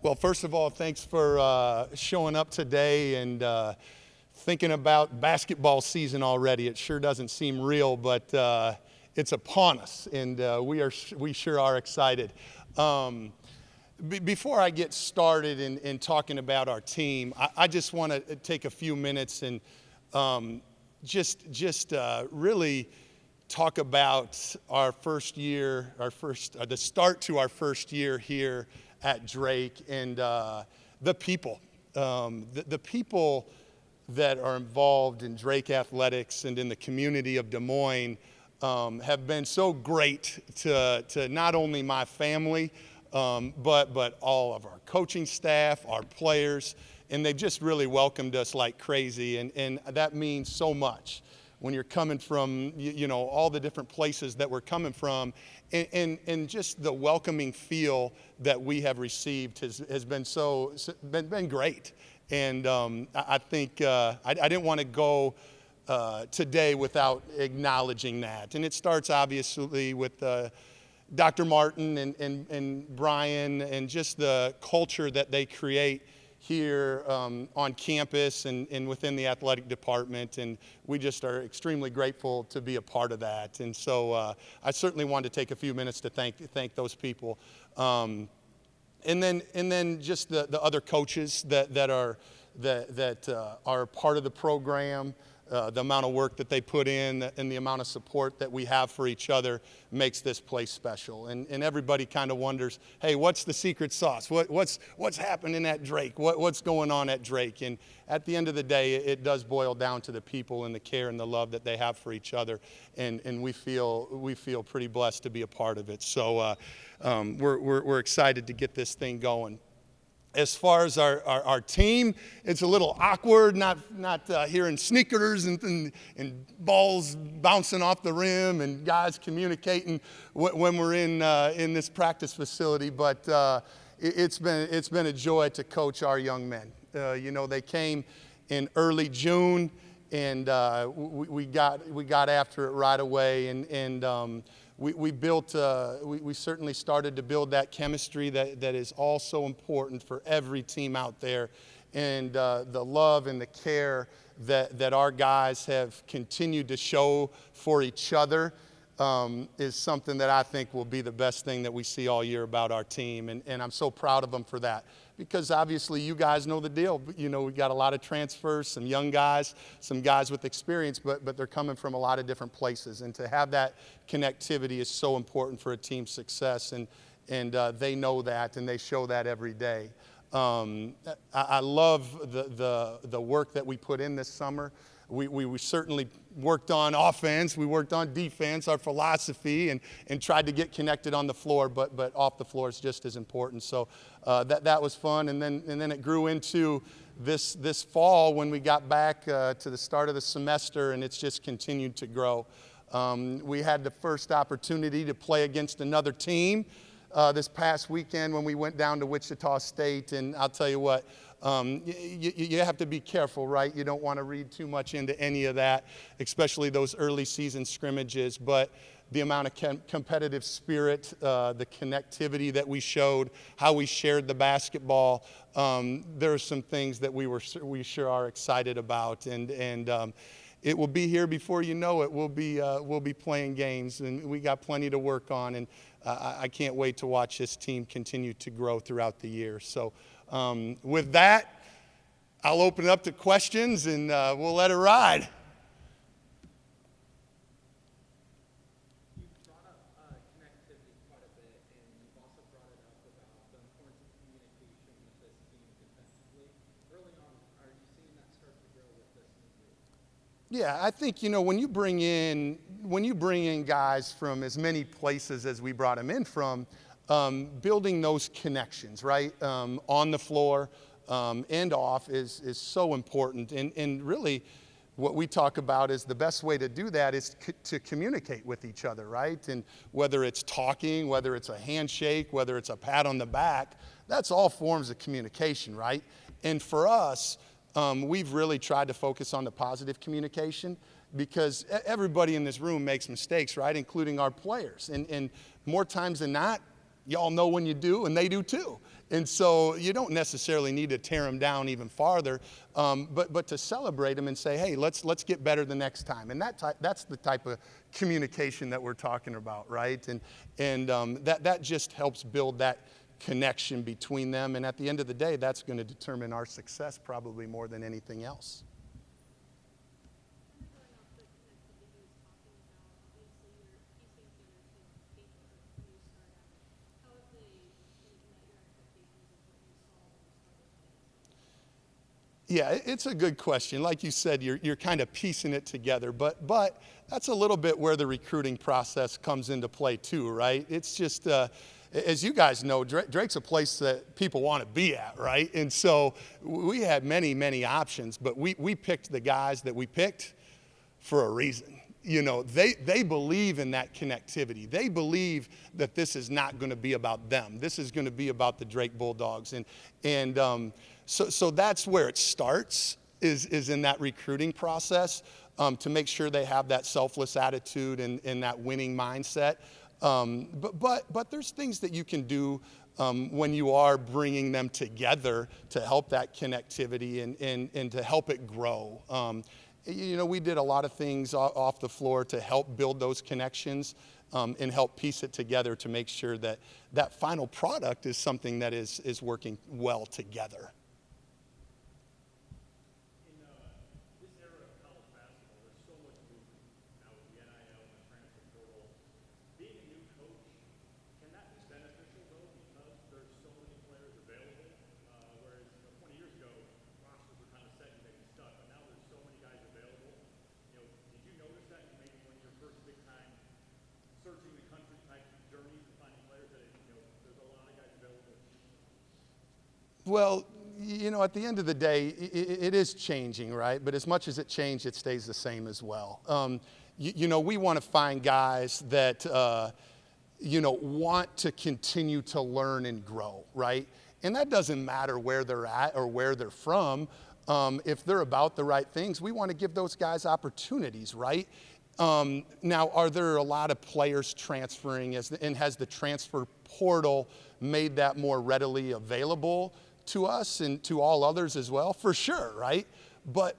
Well, first of all, thanks for showing up today and thinking about basketball season already. It sure doesn't seem real, but it's upon us, and we sure are excited. Before I get started in talking about our team, I just want to take a few minutes and just really talk about our first year, the start to our first year here at Drake, and the people. The people that are involved in Drake athletics and in the community of Des Moines have been so great to not only my family, but all of our coaching staff, our players, and they've just really welcomed us like crazy, and that means so much when you're coming from, all the different places that we're coming from, and just the welcoming feel that we have received has been great. And I think I didn't want to go today without acknowledging that. And it starts obviously with Dr. Martin and Brian, and just the culture that they create here on campus and within the athletic department, and we just are extremely grateful to be a part of that. And so I certainly wanted to take a few minutes to thank those people, and then just the other coaches that are part of the program. The amount of work that they put in and the amount of support that we have for each other makes this place special. And everybody kind of wonders, hey, what's the secret sauce? What's happening at Drake? What's going on at Drake? And at the end of the day, it does boil down to the people and the care and the love that they have for each other. And we feel pretty blessed to be a part of it. So we're excited to get this thing going. As far as our team, it's a little awkward, not hearing sneakers and balls bouncing off the rim and guys communicating when we're in this practice facility. But it's been a joy to coach our young men. They came in early June, and we got after it right away, and we certainly started to build that chemistry that is all so important for every team out there. And the love and the care that our guys have continued to show for each other is something that I think will be the best thing that we see all year about our team. And I'm so proud of them for that. Because obviously you guys know the deal. We got a lot of transfers, some young guys, some guys with experience, but they're coming from a lot of different places. And to have that connectivity is so important for a team's success, and they know that, and they show that every day. I love the work that we put in this summer. We certainly worked on offense, we worked on defense, our philosophy, and tried to get connected on the floor, but off the floor is just as important. So that was fun, and then it grew into this fall when we got back to the start of the semester, and it's just continued to grow. We had the first opportunity to play against another team this past weekend when we went down to Wichita State, and I'll tell you what, you have to be careful, right? You don't want to read too much into any of that, especially those early season scrimmages, but the amount of competitive spirit, the connectivity that we showed, how we shared the basketball, there are some things that we sure are excited about, and it will be here before you know it. We'll be playing games, and we got plenty to work on, and I can't wait to watch this team continue to grow throughout the year. So with that, I'll open it up to questions, and we'll let it ride. You've brought up connectivity quite a bit, and you've also brought it up about the importance of communication with this team defensively. Early on, are you seeing that start to grow with this new group? Yeah, I think, when you bring in guys from as many places as we brought them in from, building those connections, right, on the floor and off is so important. And really what we talk about is the best way to do that is to communicate with each other, right? And whether it's talking, whether it's a handshake, whether it's a pat on the back, that's all forms of communication, right? And for us, we've really tried to focus on the positive communication, because everybody in this room makes mistakes, right, including our players. And more times than not, y'all know when you do, and they do too. And so you don't necessarily need to tear them down even farther, but to celebrate them and say, hey, let's get better the next time. And that's the type of communication that we're talking about, right? And that just helps build that connection between them. And at the end of the day, that's going to determine our success probably more than anything else. Yeah, it's a good question. Like you said, you're kind of piecing it together, but that's a little bit where the recruiting process comes into play too, right? It's just, as you guys know, Drake's a place that people want to be at, right? And so we had many options, but we picked the guys that we picked for a reason. You know, they believe in that connectivity. They believe that this is not going to be about them. This is going to be about the Drake Bulldogs. So that's where it starts, is in that recruiting process, to make sure they have that selfless attitude and that winning mindset. But there's things that you can do when you are bringing them together to help that connectivity and to help it grow. You know, we did a lot of things off the floor to help build those connections and help piece it together to make sure that that final product is something that is working well together. In this era of college basketball, there's so much movement now with the NIL and the transfer portal. Being a new coach, can that be beneficial though, because there's so many players available? Whereas 20 years ago, rosters were kind of set and maybe stuck, but now there's so many guys available. You know, did you notice that maybe when your first big time searching the country type journeys and finding players that there's a lot of guys available? Well, you know, at the end of the day, it is changing, right? But as much as it changed, it stays the same as well. You know, we want to find guys that, want to continue to learn and grow, right? And that doesn't matter where they're at or where they're from. If they're about the right things, we want to give those guys opportunities, right? Now, are there a lot of players transferring, and has the transfer portal made that more readily available to us and to all others as well? For sure, right? But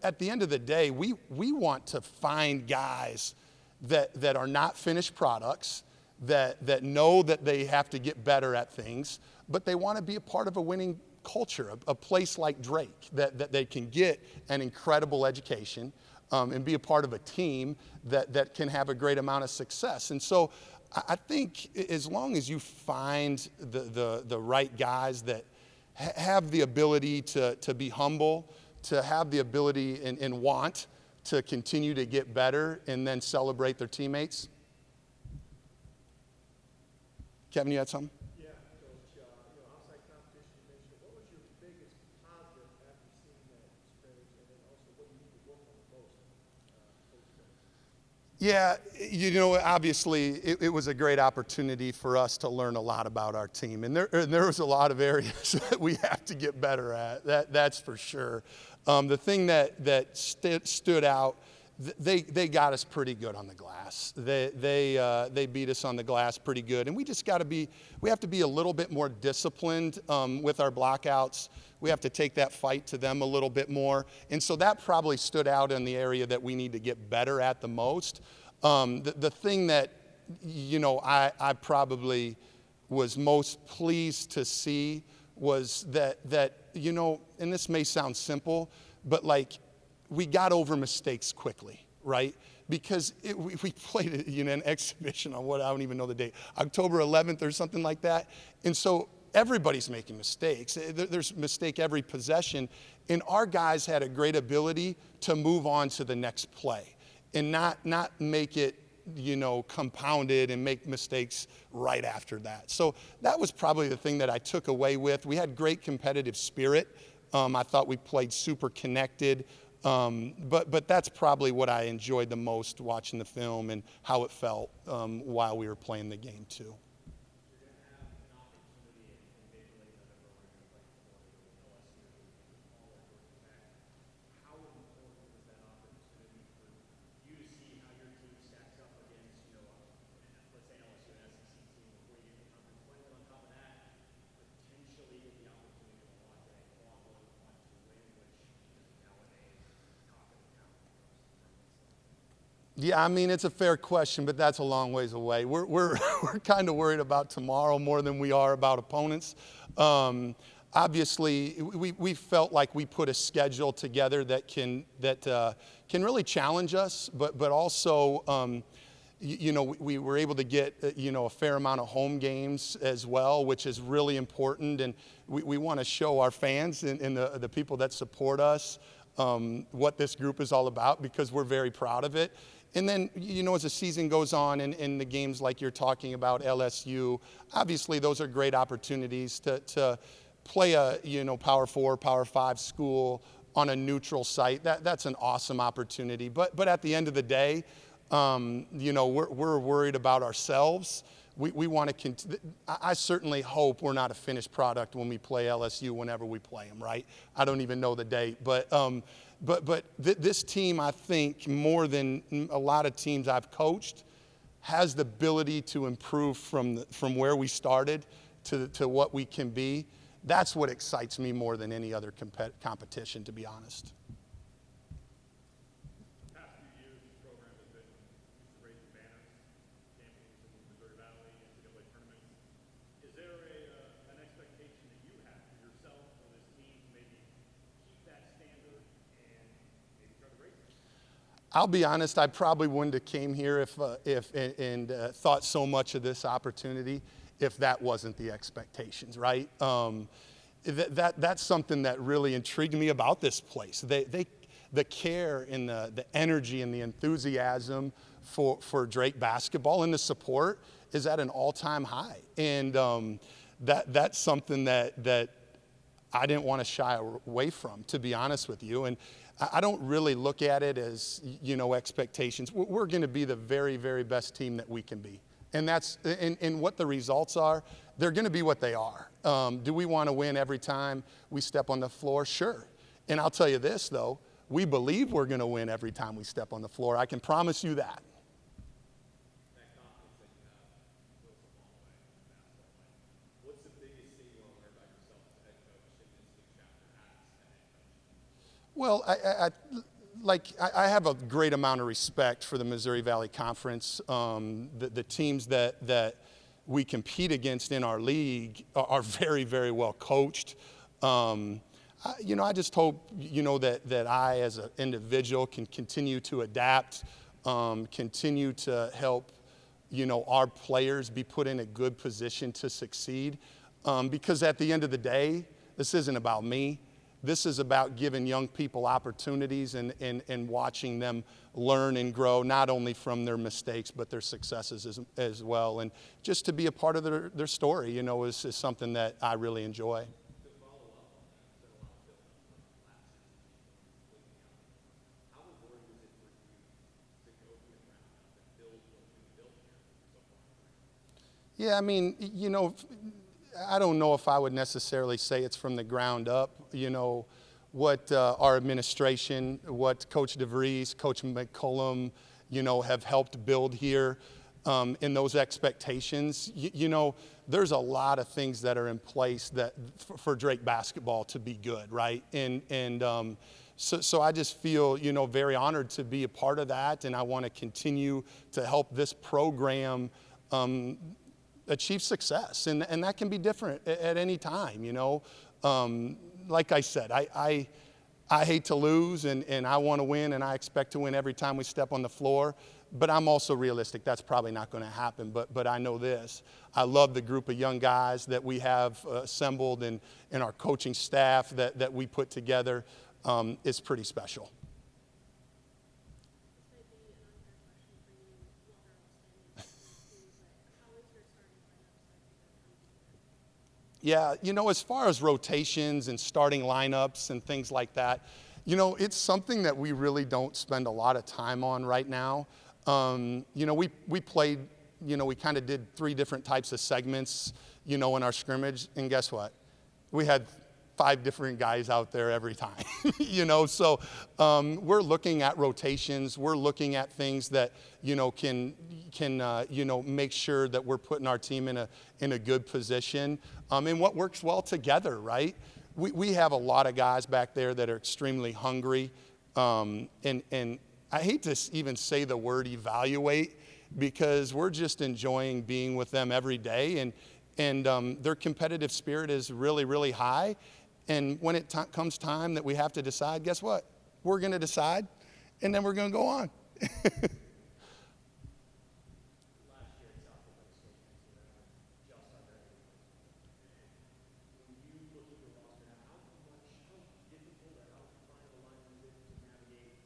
at the end of the day, we want to find guys that are not finished products, that know that they have to get better at things, but they want to be a part of a winning culture, a place like Drake, that they can get an incredible education and be a part of a team that can have a great amount of success. And so I think as long as you find the right guys that have the ability to be humble, to have the ability and want to continue to get better and then celebrate their teammates. Kevin, you had something? Yeah, Coach. Outside competition, you mentioned, what was your biggest positive after seeing that experience, and then also what you need to work on the most, Coach? Yeah, you know, obviously it was a great opportunity for us to learn a lot about our team. And there was a lot of areas that we have to get better at, that's for sure. The thing that stood out, they got us pretty good on the glass. They beat us on the glass pretty good. And we just we have to be a little bit more disciplined with our blockouts. We have to take that fight to them a little bit more. And so that probably stood out in the area that we need to get better at the most. The thing that, I probably was most pleased to see was that, and this may sound simple, but like we got over mistakes quickly, right? Because we played an exhibition on I don't even know the date, October 11th or something like that. And so everybody's making mistakes. There's mistake every possession. And our guys had a great ability to move on to the next play and not make it, compounded and make mistakes right after that. So that was probably the thing that I took away with. We had great competitive spirit. I thought we played super connected. But that's probably what I enjoyed the most watching the film and how it felt while we were playing the game too. Yeah, I mean, it's a fair question, but that's a long ways away. We're kind of worried about tomorrow more than we are about opponents. Obviously, we felt like we put a schedule together that can really challenge us, but also, we were able to get, a fair amount of home games as well, which is really important. And we want to show our fans and the people that support us what this group is all about, because we're very proud of it. And then, as the season goes on and the games like you're talking about, LSU, obviously those are great opportunities to play a, Power 4, Power 5 school on a neutral site. That's an awesome opportunity. But at the end of the day, we're worried about ourselves. We want to I certainly hope we're not a finished product when we play LSU whenever we play them, right? I don't even know the date. But this team, I think, more than a lot of teams I've coached, has the ability to improve from where we started to what we can be. That's what excites me more than any other competition, to be honest. The past few years, the program has been used to raising banners, champions in the Missouri Valley, NCAA tournaments. Is there an expectation that you have for yourself or this team to maybe keep that standard and maybe try to raise it? I'll be honest, I probably wouldn't have came here if thought so much of this opportunity if that wasn't the expectations, right? That's something that really intrigued me about this place. The care and the energy and the enthusiasm for Drake basketball and the support is at an all-time high. And that's something that I didn't want to shy away from, to be honest with you. And I don't really look at it as, expectations. We're going to be the very, very best team that we can be. And and what the results are, they're going to be what they are. Do we want to win every time we step on the floor? Sure. And I'll tell you this, though, we believe we're going to win every time we step on the floor. I can promise you that. That confidence that you have goes a long way in basketball. What's the biggest thing you want to learn about yourself as a head coach in this new chapter as a head coach? Well, I have a great amount of respect for the Missouri Valley Conference. The teams that we compete against in our league are very, very well coached. I just hope, that I as an individual can continue to adapt, continue to help, our players be put in a good position to succeed. Because at the end of the day, this isn't about me. This is about giving young people opportunities and watching them learn and grow, not only from their mistakes, but their successes as well. And just to be a part of their story, is something that I really enjoy. To follow up on that, there's been a lot of build-up from last season looking out. How important is it for you to go from the ground up and build what you built here so far? Yeah, I mean, I don't know if I would necessarily say it's from the ground up. What our administration, what Coach DeVries, Coach McCullum, have helped build here in those expectations. There's a lot of things that are in place that for Drake basketball to be good, right? So I just feel, very honored to be a part of that, and I want to continue to help this program achieve success, and that can be different at any time. Like I said, I hate to lose, and I want to win, and I expect to win every time we step on the floor. But I'm also realistic. That's probably not going to happen. But I know this. I love the group of young guys that we have assembled, and our coaching staff that we put together is pretty special. Yeah, as far as rotations and starting lineups and things like that, it's something that we really don't spend a lot of time on right now. We played, we kind of did 3 different types of segments, in our scrimmage, and guess what? We had 5 different guys out there every time, So we're looking at rotations. We're looking at things that, can make sure that we're putting our team in a good position. And what works well together, right? We have a lot of guys back there that are extremely hungry, and I hate to even say the word evaluate, because we're just enjoying being with them every day, and their competitive spirit is really, really high. And when it comes time that we have to decide, guess what? We're going to decide, and then we're going to go on. Last year at South Dakota State, just under 80. When you look at your roster now, how difficult or how fine a line is it to navigate?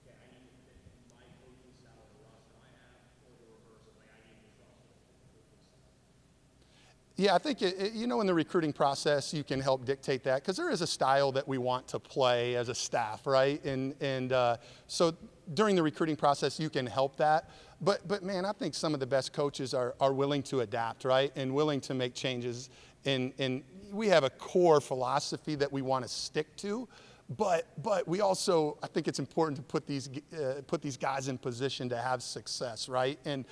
Okay, I need to fit in my coaching style of the roster I have, or the reverse of like I need this roster to fit the coaching style. Yeah, I think, in the recruiting process, you can help dictate that, because there is a style that we want to play as a staff, right? So during the recruiting process, you can help that. But man, I think some of the best coaches are willing to adapt, right? And willing to make changes. And we have a core philosophy that we want to stick to. But we also, I think it's important to put these guys in position to have success, right? And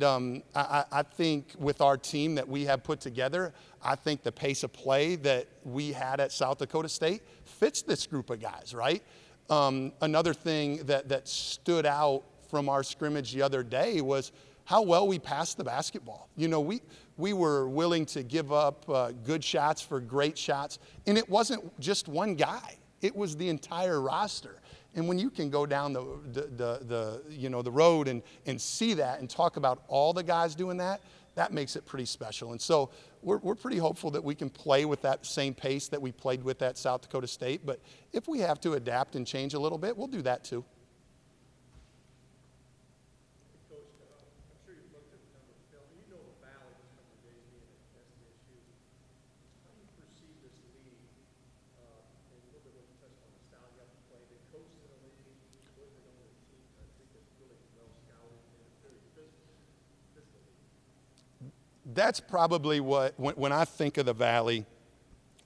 I think with our team that we have put together, I think the pace of play that we had at South Dakota State fits this group of guys, right? Another thing that stood out from our scrimmage the other day was how well we passed the basketball. We were willing to give up good shots for great shots, and it wasn't just one guy. It was the entire roster. And when you can go down the road and see that and talk about all the guys doing that, that makes it pretty special. And so we're pretty hopeful that we can play with that same pace that we played with at South Dakota State. But if we have to adapt and change a little bit, we'll do that too. Coach, I'm sure you've looked at the number of film, and you know the Valley this couple of days being at SDSU. How do you perceive this league, and a little bit what you touched on, the style you have to play, the coaches in the league, what they're doing with the team, I think that's really well scouted and very physical. That's probably when I think of the Valley,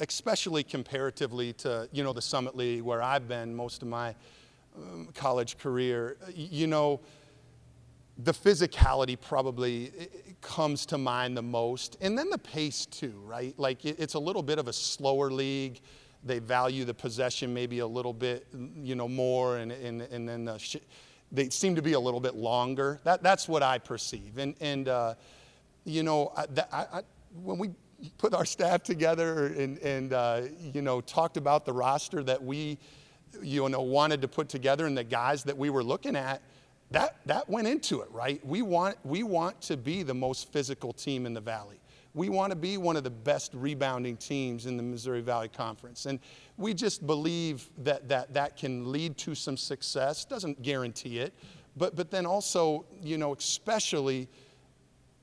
especially comparatively to, the Summit League, where I've been most of my college career, the physicality probably comes to mind the most. And then the pace too, right? Like it's a little bit of a slower league. They value the possession maybe a little bit, more, and then they seem to be a little bit longer. That's what I perceive. When we put our staff together and talked about the roster that we, wanted to put together and the guys that we were looking at, that went into it, right? We want to be the most physical team in the Valley. We want to be one of the best rebounding teams in the Missouri Valley Conference. And we just believe that can lead to some success. Doesn't guarantee it, but then also, especially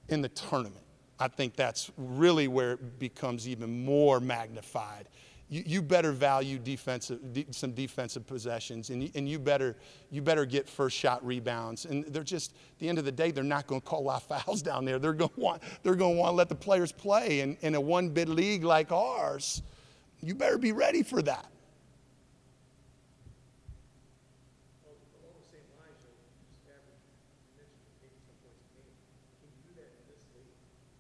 in the tournament, I think that's really where it becomes even more magnified. You better value some defensive possessions, and you better get first shot rebounds. And they're just, at the end of the day, they're not going to call out fouls down there. They're going to want to let the players play. And in a one-bid league like ours, you better be ready for that. Well, along the same lines, just average, you mentioned 80-some points a game. Can you do that in this league?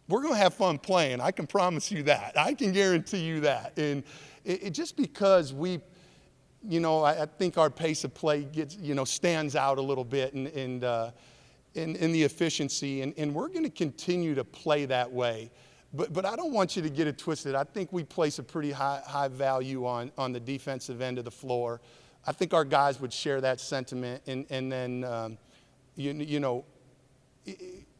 We're going to have fun playing. I can promise you that. I can guarantee you that. And it just because I think our pace of play gets, stands out a little bit in the efficiency, and we're going to continue to play that way. But I don't want you to get it twisted. I think we place a pretty high value on the defensive end of the floor. I think our guys would share that sentiment, and then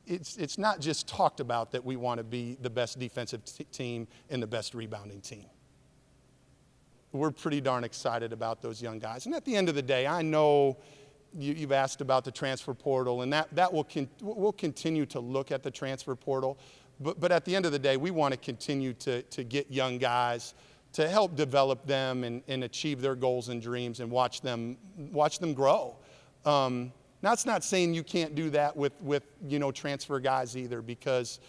it's not just talked about that we want to be the best defensive team and the best rebounding team. We're pretty darn excited about those young guys. And at the end of the day, I know you've asked about the transfer portal, and we'll continue to look at the transfer portal. But at the end of the day, we want to continue to get young guys to help develop them and achieve their goals and dreams and watch them grow. That's not saying you can't do that with transfer guys either, because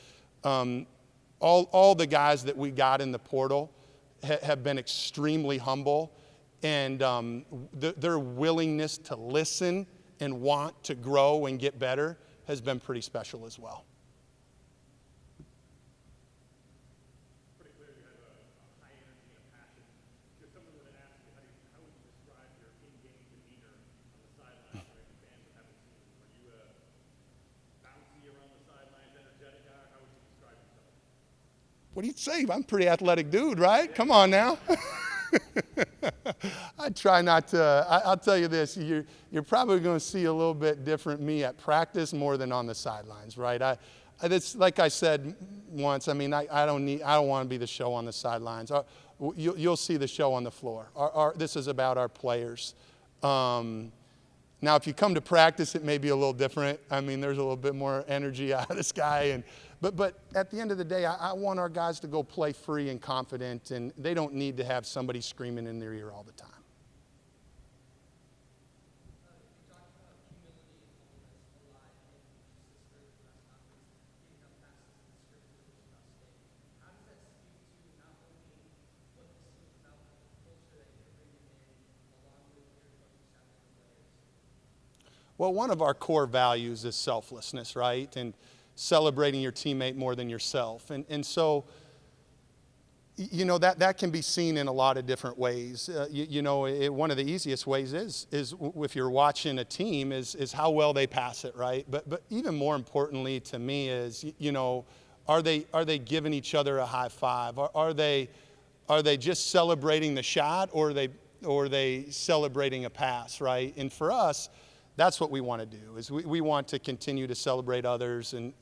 all the guys that we got in the portal have been extremely humble, and their willingness to listen and want to grow and get better has been pretty special as well. Pretty clear you have a high energy and a passion. If someone were to ask you, how would you describe your in-game demeanor on the sideline? What do you say? I'm a pretty athletic dude, right? Come on now. I try not to. I'll tell you this: you're probably going to see a little bit different me at practice more than on the sidelines, right? It's like I said once. I mean, I don't want to be the show on the sidelines. You'll see the show on the floor. This is about our players. Now, if you come to practice, it may be a little different. I mean, there's a little bit more energy out of this guy. But at the end of the day, I want our guys to go play free and confident, and they don't need to have somebody screaming in their ear all the time. You talked about humility and humbleness a lot in just this early press conference, giving up passes and scrimmages across state. How does that speak to not only what this team is about, but the culture that you're bringing in along with your coaching staff and the players? Well, one of our core values is selflessness, right? And celebrating your teammate more than yourself. And so, you know, that can be seen in a lot of different ways. One of the easiest ways is if you're watching a team is how well they pass it, right? But even more importantly to me is, are they giving each other a high five? Are they just celebrating the shot, or are they celebrating a pass, right? And for us, that's what we want to do, is we want to continue to celebrate others, and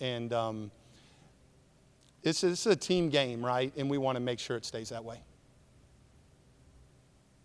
it's a team game, right? And we want to make sure it stays that way.